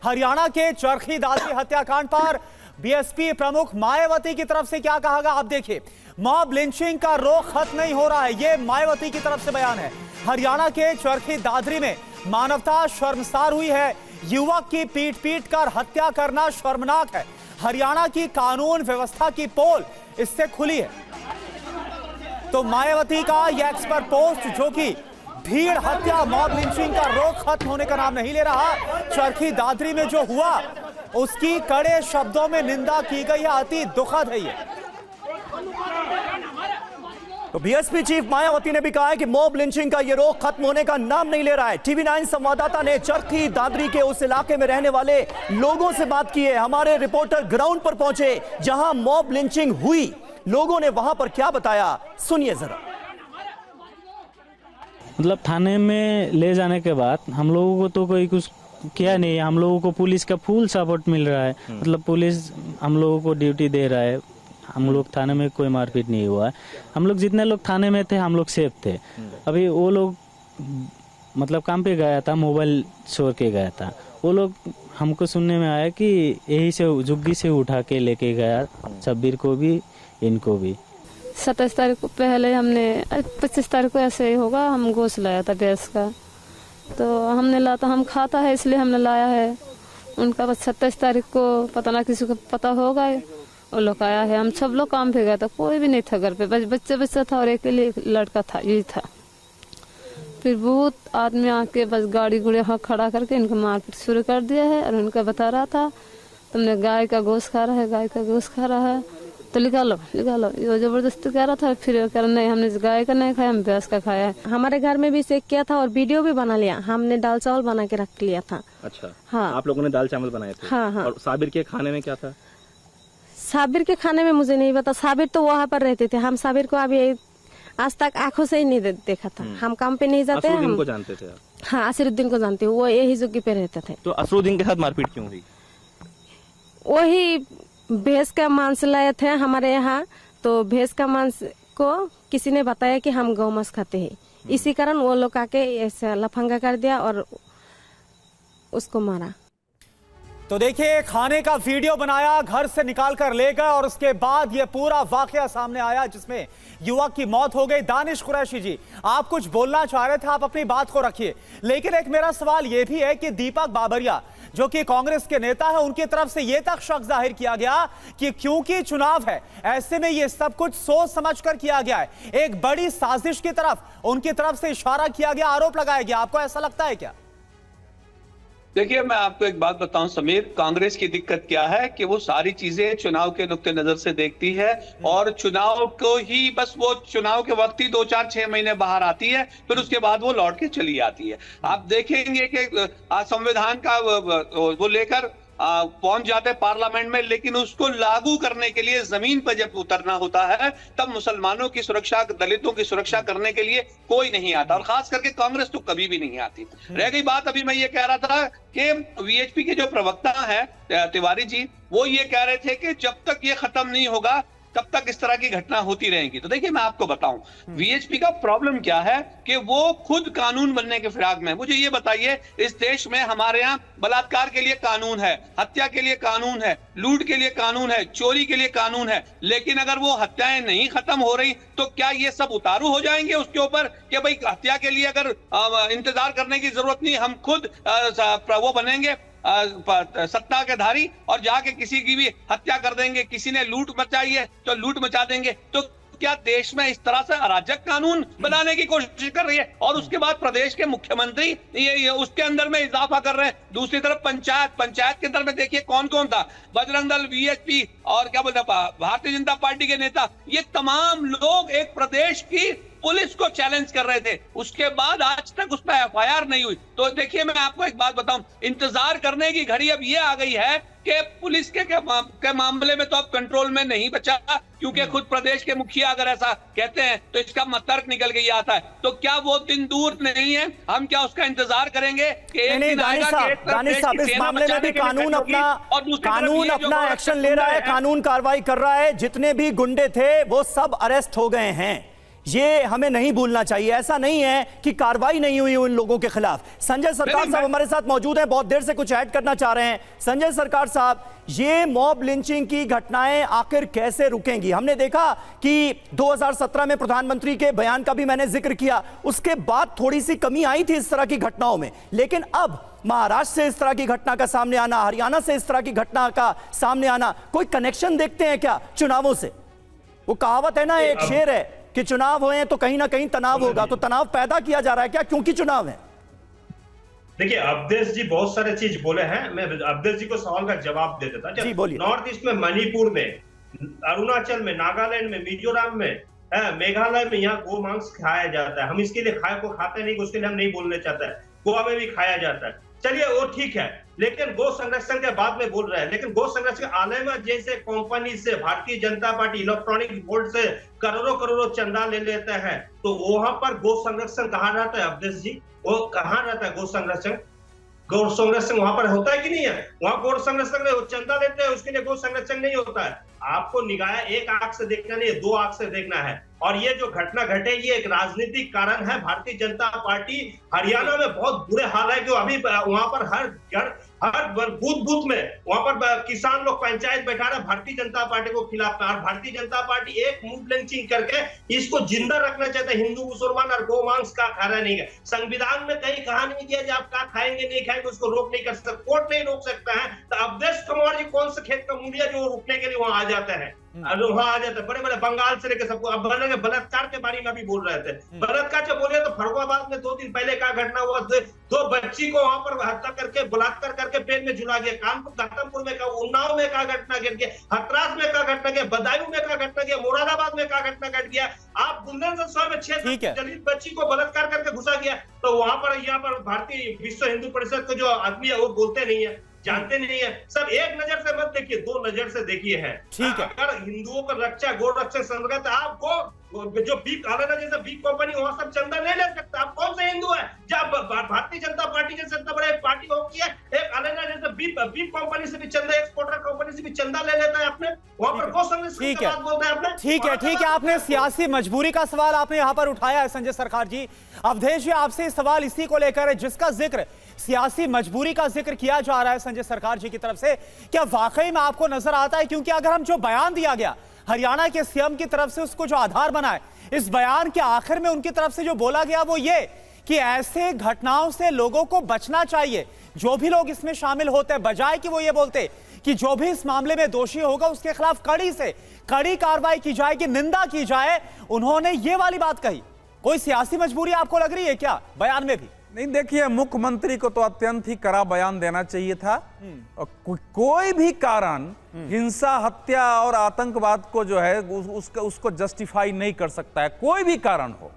हरियाणा के चरखी दादरी हत्याकांड पर बीएसपी प्रमुख मायावती की तरफ से क्या कहा गया आप देखिए। मॉब लिंचिंग का रोक खत्म नहीं हो रहा है, यह मायावती की तरफ से बयान है। हरियाणा के चरखी दादरी में मानवता शर्मसार हुई है। युवक की पीट पीट कर हत्या करना शर्मनाक है। हरियाणा की कानून व्यवस्था की पोल इससे खुली है। तो मायावती का यह एक्सपर्ट पोस्ट जो कि भीड़ हत्या मॉब लिंचिंग का रोक खत्म होने का नाम नहीं ले रहा, चरखी दादरी में जो हुआ उसकी कड़े शब्दों में निंदा की गई है। अति दुखद है ये। तो बीएसपी चीफ मायावती ने भी कहा है कि मॉब लिंचिंग का ये रोक खत्म होने का नाम नहीं ले रहा है। टीवी9 संवाददाता ने चरखी दादरी के उस इलाके में रहने वाले लोगों से बात की है। हमारे रिपोर्टर ग्राउंड पर पहुंचे जहां मॉब लिंचिंग हुई, लोगों ने वहां पर क्या बताया सुनिए जरा। मतलब थाने में ले जाने के बाद हम लोगों को तो कोई कुछ किया नहीं, हम लोगों को पुलिस का फुल सपोर्ट मिल रहा है। मतलब पुलिस हम लोगों को ड्यूटी दे रहा है, हम लोग थाने में कोई मारपीट नहीं हुआ है। हम लोग जितने लोग थाने में थे हम लोग सेफ थे। अभी वो लोग मतलब काम पे गया था, मोबाइल छोड़ के गया था। वो लोग हमको सुनने में आया कि यही से झुग्गी से उठा के लेके गया, शब्बीर को भी इनको भी। 27 तारीख को पहले हमने 25 तारीख को ऐसे ही होगा, हम गोश्त लाया था भैंस का, तो हमने ला तो हम खाता है इसलिए हमने लाया है। उनका बस 27 तारीख को पता ना किसी को पता होगा, वो लोग आया है। हम सब लोग काम पे गए था, कोई भी नहीं था घर पे, बस बच्चा था और एक लड़का था, यही था। फिर बहुत आदमी आके बस गाड़ी गुड़े वहाँ खड़ा करके इनको मारपीट शुरू कर दिया है। और उनका बता रहा था तुमने गाय का गोश्त खा रहा है, गाय का गोश्त खा रहा है तो निकालो निकालो, ये जबरदस्ती कह रहा था। फिर कह रहा नहीं हमने गाय का नहीं खाया, हम भैंस का खाया है। हमारे घर में भी चेक किया था और वीडियो भी बना लिया, हमने दाल चावल बना के रख लिया था। अच्छा हाँ, आप लोगों ने दाल चावल बनाए थे? हाँ हाँ। और साबिर के खाने में क्या था? साबिर के खाने में मुझे नहीं पता, साबिर तो वहाँ पर रहते थे। हम साबिर को अभी आज तक आंखों से ही नहीं देखा था। हम काम पे नहीं जाते हैं। असरुद्दीन को जानते थे आप? हाँ, असरुद्दीन को जानते, वो यही जुग्गी पे रहते थे। तो असरुद्दीन के साथ मारपीट क्यों हुई? वही भैंस का मांस लाए थे हमारे यहाँ, तो भैंस का मांस को किसी ने बताया कि हम गौ मांस खाते हैं, इसी कारण वो लोग आके ऐसा लफंगा कर दिया और उसको मारा। तो देखिए खाने का वीडियो बनाया, घर से निकाल कर ले गए और उसके बाद ये पूरा वाकया सामने आया जिसमें युवक की मौत हो गई। दानिश कुरैशी जी, आप कुछ बोलना चाह रहे थे, आप अपनी बात को रखिए। लेकिन एक मेरा सवाल यह भी है कि दीपक बाबरिया जो कि कांग्रेस के नेता है, उनकी तरफ से यह तक शक जाहिर किया गया कि क्योंकि चुनाव है ऐसे में यह सब कुछ सोच समझकर किया गया है, एक बड़ी साजिश की तरफ उनकी तरफ से इशारा किया गया, आरोप लगाया गया। आपको ऐसा लगता है क्या? देखिए मैं आपको एक बात बताऊं समीर, कांग्रेस की दिक्कत क्या है कि वो सारी चीजें चुनाव के नुक्ते नजर से देखती है और चुनाव को ही बस वो चुनाव के वक्त ही 2-4-6 महीने बाहर आती है, फिर उसके बाद वो लौट के चली आती है। आप देखेंगे कि संविधान का वो लेकर पहुंच जाते हैं पार्लियामेंट में, लेकिन उसको लागू करने के लिए जमीन पर जब उतरना होता है तब मुसलमानों की सुरक्षा, दलितों की सुरक्षा करने के लिए कोई नहीं आता, और खास करके कांग्रेस तो कभी भी नहीं आती। रह गई बात, अभी मैं ये कह रहा था कि वीएचपी के जो प्रवक्ता हैं तिवारी जी, वो ये कह रहे थे कि जब तक ये खत्म नहीं होगा तब तक इस तरह की घटना होती रहेंगी। तो देखिए मैं आपको बताऊं वीएचपी का प्रॉब्लम क्या है कि वो खुद कानून बनने के फिराक में। मुझे ये बताइए, इस देश में हमारे यहाँ बलात्कार के लिए कानून है, हत्या के लिए कानून है, लूट के लिए कानून है, चोरी के लिए कानून है, लेकिन अगर वो हत्याएं नहीं खत्म हो रही तो क्या ये सब उतारू हो जाएंगे उसके ऊपर कि भाई हत्या के लिए अगर इंतजार करने की जरूरत नहीं, हम खुद वो बनेंगे सत्ता के धारी और जाके किसी की भी हत्या कर देंगे, किसी ने लूट मचाई है तो लूट मचा देंगे। तो क्या देश में इस तरह से अराजक कानून बनाने की कोशिश कर रही है? और उसके बाद प्रदेश के मुख्यमंत्री ये उसके अंदर में इजाफा कर रहे हैं। दूसरी तरफ पंचायत के अंदर में देखिए कौन कौन था, बजरंग दल, वीएचपी और क्या बोलते भारतीय जनता पार्टी के नेता, ये तमाम लोग एक प्रदेश की पुलिस को चैलेंज कर रहे थे। उसके बाद आज तक उस पर एफआईआर नहीं हुई। तो देखिए मैं आपको एक बात बताऊं, इंतजार करने की घड़ी अब ये आ गई है कि पुलिस के मामले में तो अब कंट्रोल में नहीं बचा, क्योंकि खुद प्रदेश के मुखिया अगर ऐसा कहते हैं तो इसका तर्क निकल के आता है। तो क्या वो दिन दूर नहीं है? हम क्या उसका इंतजार करेंगे कि एक दिन आएगा कि दानिश साहब इस मामले में भी कानून अपना एक्शन ले रहा है, कानून कार्रवाई कर रहा है। जितने भी गुंडे थे वो सब अरेस्ट हो गए हैं। ये हमें नहीं भूलना चाहिए। ऐसा नहीं है कि कार्रवाई नहीं हुई उन लोगों के खिलाफ। संजय सरकार साहब हमारे साथ मौजूद हैं, बहुत देर से कुछ ऐड करना चाह रहे हैं। संजय सरकार साहब, ये मॉब लिंचिंग की घटनाएं आखिर कैसे रुकेंगी? हमने देखा कि 2017 में प्रधानमंत्री के बयान का भी मैंने जिक्र किया, उसके बाद थोड़ी सी कमी आई थी इस तरह की घटनाओं में, लेकिन अब महाराष्ट्र से इस तरह की घटना का सामने आना, हरियाणा से इस तरह की घटना का सामने आना, कोई कनेक्शन देखते हैं क्या चुनावों से? वो कहावत है ना, एक शेर है कि चुनाव हुए तो कहीं ना कहीं तनाव होगा, तो तनाव पैदा किया जा रहा है क्या क्योंकि चुनाव है? देखिए, अवधेश जी बहुत सारे चीज बोले हैं, मैं अवधेश जी को सवाल का जवाब दे देता हूं। जी बोलिए। नॉर्थ ईस्ट में, मणिपुर में, अरुणाचल में, नागालैंड में, मिजोरम में, मेघालय में यहाँ गो मांस खाया जाता है। हम इसके लिए खाते नहीं, उसके लिए हम नहीं बोलने चाहते हैं। गोवा में भी खाया जाता है, चलिए वो ठीक है, लेकिन गो संरक्षण के बाद में बोल रहे हैं। लेकिन गो संरक्षण आलमा जैसे कंपनी से Bharatiya Janata party electronic board से करोड़ों चंदा ले लेते हैं, तो वहां पर गो संरक्षण कहाँ रहता है अवधेश जी? वो कहाँ रहता है गो संरक्षण? गौ संरक्षण वहां पर होता है कि नहीं है? वहां गौ संरक्षण में चंदा लेते हैं, उसके लिए गौ संरक्षण नहीं होता है। आपको निगाह एक आंख से देखना नहीं है, दो आंख से देखना है। और ये जो घटना घटेगी एक राजनीतिक कारण है। भारतीय जनता पार्टी हरियाणा में बहुत बुरे हाल है, जो अभी वहां पर हर बूथ में वहां पर किसान लोग पंचायत बैठा रहे भारतीय जनता पार्टी को खिलाफ। और भारतीय जनता पार्टी एक मूव लिंचिंग करके इसको जिंदा रखना चाहता है। हिंदू मुसलमान और गौ मांस का खाना नहीं है। संविधान में कहीं कहा नहीं किया आप क्या खाएंगे नहीं खाएंगे, उसको रोक नहीं कर सकता, कोर्ट नहीं रोक सकता है। तो अवधेश कुमार जी कौन सा खेत का मूल्य जो रुकने के लिए वहां आ जाते हैं, वहां आ जाते हैं। बड़े बड़े बंगाल से लेकर सबको। अब बलात्कार के बारे में भी बोल रहे थे, बलात्कार जब बोले तो फरुखाबाद में 2 दिन पहले क्या घटना हुआ, 2 बच्ची को वहां पर हत्या करके बलात्कार करके पेड़ में झुला गया। कानपुर घाटमपुर में का, उन्नाव में क्या घटना घट गया, हथरास में क्या घटना गया, बदायूं में क्या घटना गया, मुरादाबाद में क्या घटना घट गया। आप बुंदेलखंड में 6 दलित बच्ची को बलात्कार करके घुसा गया। तो वहां पर यहाँ पर भारतीय विश्व हिंदू परिषद को जो आदमी है वो बोलते नहीं है, जानते नहीं है। सब एक नजर से मत देखिए, 2 नजर से देखिए है। ठीक है। अगर हिंदुओं का रक्षा, गौ रक्षा संरक्षण, आपको जो बीफ आलाना जैसे बीफ कंपनी वहां सब चंदा नहीं ले सकता। आप कौन से हिंदू है जब भारतीय जनता पार्टी जैसे इतना बड़ा पार्टी होती है, एक आलाना जैसे बीफ कंपनी से भी चंदा, एक्सपोर्टर कंपनी से भी चंदा ले लेता है आपने, वहां पर गौ संरक्षण की बात बोलते हैं आपने। ठीक है, आपने सियासी मजबूरी का सवाल आपने यहां पर उठाया है संजय सरकार जी। अवधेश जी, आपसे सवाल इसी को लेकर है जिसका जिक्र, सियासी मजबूरी का जिक्र किया जा रहा है संजय सरकार जी की तरफ से। क्या वाकई में आपको नजर आता है, क्योंकि अगर हम जो बयान दिया गया हरियाणा के सीएम की तरफ से, उसको जो आधार बनाए, इस बयान के आखिर में उनकी तरफ से जो बोला गया वो ये कि ऐसे घटनाओं से लोगों को बचना चाहिए। जो भी लोग इसमें शामिल होते हैं, बजाय कि वो ये बोलते कि जो भी इस मामले में दोषी होगा उसके खिलाफ कड़ी से कड़ी कार्रवाई की जाएगी, निंदा की जाए, उन्होंने ये वाली बात कही। कोई सियासी मजबूरी आपको लग रही है क्या बयान में भी? नहीं, देखिए, मुख्यमंत्री को तो अत्यंत ही कड़ा बयान देना चाहिए था। और कोई भी कारण हिंसा, हत्या और आतंकवाद को जो है उसको जस्टिफाई नहीं कर सकता है, कोई भी कारण हो।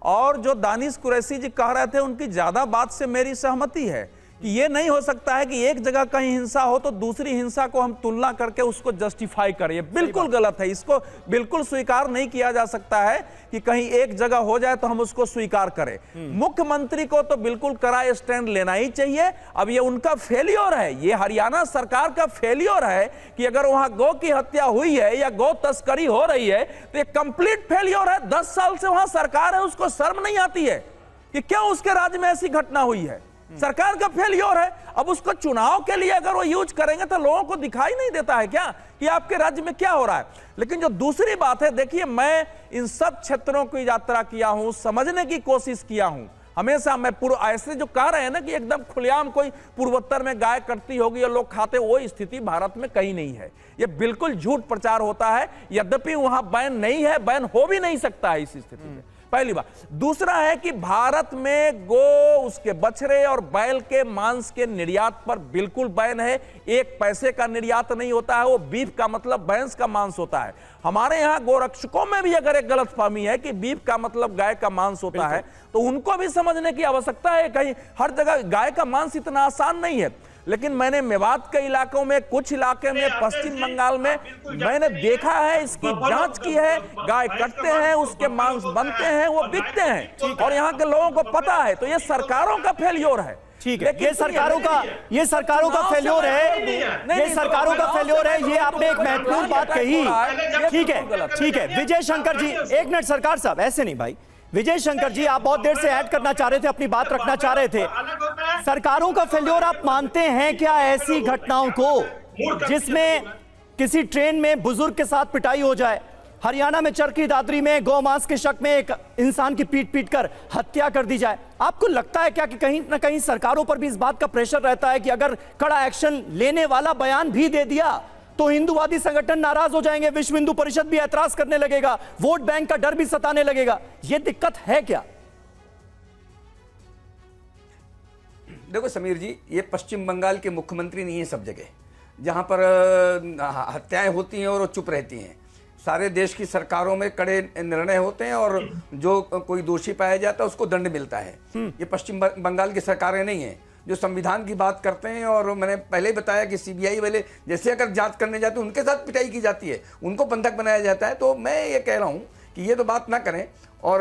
और जो दानिश कुरैशी जी कह रहे थे, उनकी ज्यादा बात से मेरी सहमति है कि ये नहीं हो सकता है कि एक जगह कहीं हिंसा हो तो दूसरी हिंसा को हम तुलना करके उसको जस्टिफाई करें। ये बिल्कुल गलत है, इसको बिल्कुल स्वीकार नहीं किया जा सकता है कि कहीं एक जगह हो जाए तो हम उसको स्वीकार करें। मुख्यमंत्री को तो बिल्कुल कड़ा स्टैंड लेना ही चाहिए। अब ये उनका फेलियर है, ये हरियाणा सरकार का फेलियर है कि अगर वहां गौ की हत्या हुई है या गौ तस्करी हो रही है तो ये कंप्लीट फेलियर है। 10 साल से वहां सरकार है, उसको शर्म नहीं आती है कि क्यों उसके राज्य में ऐसी घटना हुई है। सरकार का फेलियर है। अब उसको चुनाव के लिए अगर वो यूज करेंगे तो लोगों को दिखाई नहीं देता है क्या कि आपके राज्य में क्या हो रहा है। लेकिन जो दूसरी बात है, देखिए, मैं इन सब क्षेत्रों की यात्रा किया हूं, समझने की कोशिश किया हूं। हमेशा मैं ऐसे जो कह रहे हैं ना कि एकदम खुलेआम कोई पूर्वोत्तर में गाय कटती होगी और लोग खाते, वो स्थिति भारत में कहीं नहीं है। ये बिल्कुल झूठ प्रचार होता है। यद्यपि वहां बैन नहीं है, बैन हो भी नहीं सकता है इस स्थिति में, पहली बात। दूसरा है कि भारत में गो, उसके बछड़े और बैल के मांस के निर्यात पर बिल्कुल बैन है। 1 पैसे का निर्यात नहीं होता है। वो बीफ का मतलब भैंस का मांस होता है। हमारे यहाँ गोरक्षकों में भी अगर एक गलतफहमी है कि बीफ का मतलब गाय का मांस होता है, तो उनको भी समझने की आवश्यकता है। कहीं हर जगह गाय का मांस इतना आसान नहीं है। लेकिन मैंने मेवात के इलाकों में, कुछ इलाके में, पश्चिम बंगाल में मैंने देखा है, इसकी जांच की है। गाय कटते हैं, उसके मांस बनते हैं, वो बिकते हैं और यहाँ के लोगों को पता है। तो ये सरकारों का फेलियर है ठीक है, ये सरकारों का फेल्योर है, ये सरकारों का फेल्योर है। ये आपने एक महत्वपूर्ण बात कही। ठीक है विजय शंकर जी, एक मिनट सरकार साहब, ऐसे नहीं भाई। विजय शंकर जी, आप बहुत देर से ऐड करना चाह रहे थे, अपनी बात रखना चाह रहे थे। सरकारों का फेल्योर आप मानते हैं क्या ऐसी घटनाओं को जिसमें किसी ट्रेन में बुजुर्ग के साथ पिटाई हो जाए, हरियाणा में चरखी दादरी में गौमांस के शक में एक इंसान की पीट कर हत्या कर दी जाए? आपको लगता है क्या कि कहीं ना कहीं सरकारों पर भी इस बात का प्रेशर रहता है कि अगर कड़ा एक्शन लेने वाला बयान भी दे दिया तो हिंदूवादी संगठन नाराज हो जाएंगे, विश्व हिंदू परिषद भी ऐतराज करने लगेगा, वोट बैंक का डर भी सताने लगेगा? यह दिक्कत है क्या? देखो समीर जी, ये पश्चिम बंगाल के मुख्यमंत्री नहीं है सब जगह, जहां पर हत्याएं होती हैं और वो चुप रहती हैं। सारे देश की सरकारों में कड़े निर्णय होते हैं और जो कोई दोषी पाया जाता है उसको दंड मिलता है। ये पश्चिम बंगाल की सरकारें नहीं हैं जो संविधान की बात करते हैं। और मैंने पहले ही बताया कि सीबीआई वाले जैसे अगर जांच करने जाते हैं उनके साथ पिटाई की जाती है, उनको बंधक बनाया जाता है। तो मैं ये कह रहा हूं कि ये तो बात ना करें, और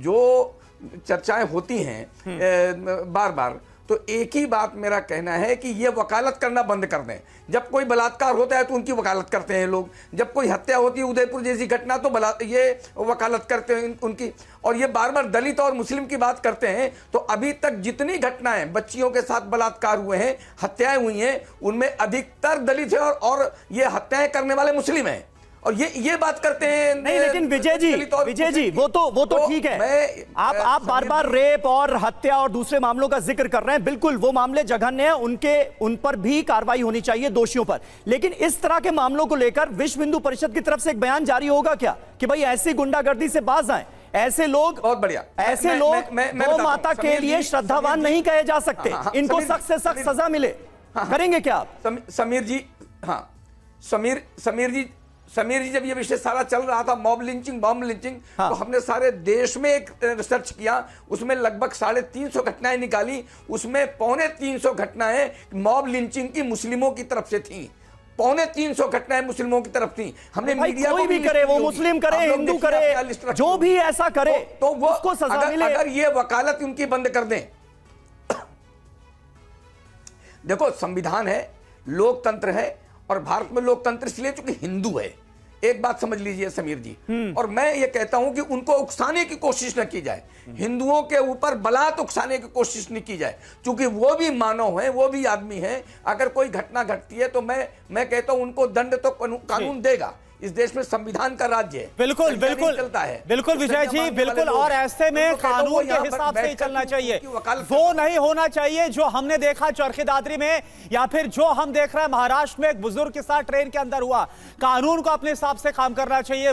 जो चर्चाएं होती हैं बार बार, तो एक ही बात मेरा कहना है कि ये वकालत करना बंद कर दें। जब कोई बलात्कार होता है तो उनकी वकालत करते हैं लोग, जब कोई हत्या होती है उदयपुर जैसी घटना तो ये वकालत करते हैं उनकी, और ये बार बार दलित और मुस्लिम की बात करते हैं। तो अभी तक जितनी घटनाएं बच्चियों के साथ बलात्कार हुए हैं, हत्याएं हुई हैं, उनमें अधिकतर दलित है और ये हत्याएं करने वाले मुस्लिम हैं, और ये बात करते हैं। नहीं, लेकिन विजय जी वो तो ठीक है। आप बार बार रेप और हत्या और दूसरे मामलों का जिक्र कर रहे हैं, बिल्कुल वो मामले जघन्य हैं, उन पर भी कार्रवाई होनी चाहिए दोषियों पर। लेकिन इस तरह के मामलों को लेकर विश्व हिंदू परिषद की तरफ से एक बयान जारी होगा क्या कि भाई ऐसी गुंडागर्दी से बाज आए? ऐसे लोग, बहुत बढ़िया, ऐसे लोग गौ माता के लिए श्रद्धावान नहीं कहे जा सकते, इनको सख्त से सख्त सजा मिले। करेंगे क्या आप? समीर जी, हाँ समीर जी, जब ये विषय सारा चल रहा था बॉम्ब लिंचिंग, तो हमने सारे देश में एक रिसर्च किया, उसमें लगभग 350 घटनाएं निकाली, उसमें 350 घटनाएं मॉब लिंचिंग की मुस्लिमों की तरफ से थी। 350 घटनाएं मुस्लिमों की तरफ थी। हमने मीडिया कोई भी करे, वो मुस्लिम करे, हिंदू करे, जो भी ऐसा करे तो वो उसको सजा मिले। अगर ये वकालत उनकी बंद कर दें। देखो संविधान है, लोकतंत्र है, और भारत में लोकतंत्र इसलिए चूंकि हिंदू है। एक बात समझ लीजिए समीर जी, और मैं ये कहता हूं कि उनको उकसाने की कोशिश न की जाए, हिंदुओं के ऊपर बलात् उकसाने की कोशिश न की जाए, क्योंकि वो भी मानव हैं, वो भी आदमी हैं। अगर कोई घटना घटती है तो मैं कहता हूं उनको दंड तो कानून देगा। इस देश में संविधान का राज्य है, बिल्कुल चलता है। बिल्कुल विजय जी, बिल्कुल, और ऐसे में कानून के हिसाब से ही चलना चाहिए, वो नहीं होना चाहिए जो हमने देखा चरखी दादरी में, या फिर जो हम देख रहे हैं महाराष्ट्र में एक बुजुर्ग के साथ ट्रेन के अंदर हुआ। कानून को अपने हिसाब से काम करना चाहिए।